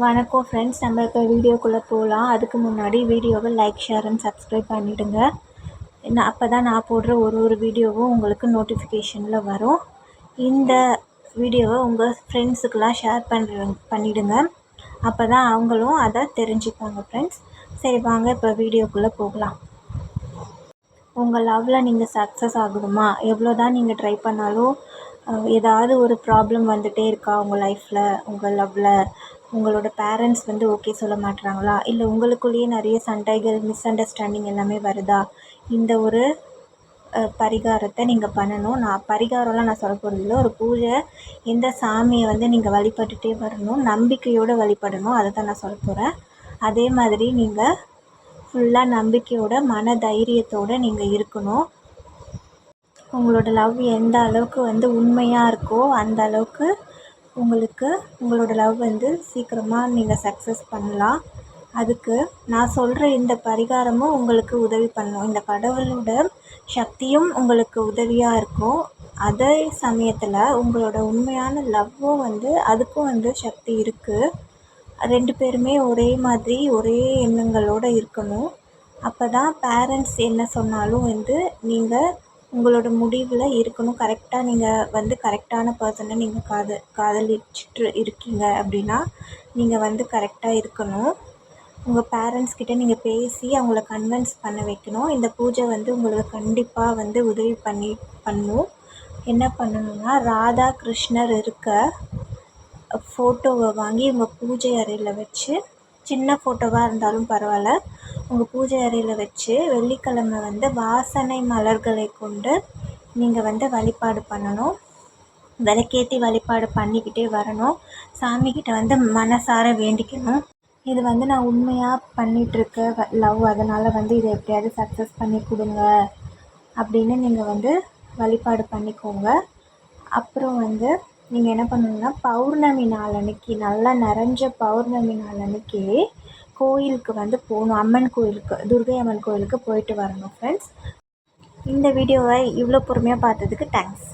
வணக்கம் ஃப்ரெண்ட்ஸ், நம்ம இப்போ வீடியோக்குள்ளே போகலாம். அதுக்கு முன்னாடி வீடியோவை லைக், ஷேர் அண்ட் சப்ஸ்கிரைப் பண்ணிவிடுங்க. அப்போ தான் நான் போடுற ஒரு வீடியோவும் உங்களுக்கு நோட்டிஃபிகேஷனில் வரும். இந்த வீடியோவை உங்கள் ஃப்ரெண்ட்ஸுக்கெலாம் ஷேர் பண்ணிவிடுங்க. அப்போ தான் அவங்களும் அதை தெரிஞ்சுப்பாங்க ஃப்ரெண்ட்ஸ். சரி வாங்க இப்போ வீடியோக்குள்ளே போகலாம். உங்கள் லவ்வில் நீங்கள் சக்ஸஸ் ஆகணுமா? எவ்வளோ தான் நீங்கள் ட்ரை பண்ணாலும் ஏதாவது ஒரு ப்ராப்ளம் வந்துகிட்டே இருக்கா உங்கள் லைஃப்பில்? உங்கள் லவ்வில் உங்களோட பேரண்ட்ஸ் ஓகே சொல்ல மாட்டுறாங்களா? இல்லை உங்களுக்குள்ளேயே நிறைய சண்டைகள், மிஸ் எல்லாமே வருதா? இந்த ஒரு பரிகாரத்தை நீங்கள் பண்ணணும். பரிகாரம்லாம் நான் சொல்ல போகிறதில்ல. ஒரு பூஜை, எந்த சாமியை நீங்கள் வழிபட்டுட்டே வரணும், நம்பிக்கையோடு வழிபடணும். அதை தான் நான் சொல்ல போகிறேன். அதே மாதிரி நீங்கள் ஃபுல்லாக நம்பிக்கையோட, மன தைரியத்தோடு நீங்கள் இருக்கணும். உங்களோட லவ் எந்த அளவுக்கு உண்மையாக இருக்கோ அந்த அளவுக்கு உங்களுக்கு உங்களோட லவ் சீக்கிரமாக நீங்கள் சக்ஸஸ் பண்ணலாம். அதுக்கு நான் சொல்கிற இந்த பரிகாரமும் உங்களுக்கு உதவி பண்ணும். இந்த கடவுளோட சக்தியும் உங்களுக்கு உதவியாக இருக்கும். அதே சமயத்தில் உங்களோட உண்மையான லவ்வும் அதுக்கும் சக்தி இருக்குது. 2 பேருமே ஒரே மாதிரி ஒரே எண்ணங்களோடு இருக்கணும். அப்போ தான் பேரண்ட்ஸ் என்ன சொன்னாலும் நீங்கள் உங்களோட முடிவில் இருக்கணும். கரெக்டாக நீங்கள் கரெக்டான பர்சனை நீங்கள் காதலிச்சுட்டு இருக்கீங்க அப்படின்னா நீங்கள் கரெக்டாக இருக்கணும். உங்கள் பேரண்ட்ஸ் கிட்டே நீங்கள் பேசி அவங்கள கன்வின்ஸ் பண்ண வைக்கணும். இந்த பூஜை உங்களுக்கு கண்டிப்பாக உதவி பண்ணும். என்ன பண்ணணும்னா, ராதா கிருஷ்ணர் இருக்க ஃபோட்டோவை வாங்கி உங்கள் பூஜை அறையில் வச்சு, சின்ன ஃபோட்டோவாக இருந்தாலும் பரவாயில்ல, உங்கள் பூஜை அறையில் வச்சு வெள்ளிக்கிழமை வாசனை மலர்களை கொண்டு நீங்கள் வழிபாடு பண்ணணும். விளக்கேற்றி வழிபாடு பண்ணிக்கிட்டே வரணும். சாமிக்கிட்ட மனசார வேண்டிக்கணும். இது நான் உண்மையாக பண்ணிகிட்ருக்க லவ், அதனால் இதை எப்படியாவது சக்ஸஸ் பண்ணி கொடுங்க அப்படின்னு நீங்கள் வழிபாடு பண்ணிக்கோங்க. அப்புறம் நீங்கள் என்ன பண்ணணுன்னா, பௌர்ணமி நாள் அன்றைக்கி, நல்லா நிறைஞ்ச பௌர்ணமி நாள் அன்றைக்கி கோயிலுக்கு போகணும். அம்மன் கோயிலுக்கு, துர்கை அம்மன் கோயிலுக்கு போயிட்டு வரணும் ஃப்ரெண்ட்ஸ். இந்த வீடியோவை இவ்வளோ பொறுமையாக பார்த்ததுக்கு தேங்க்ஸ்.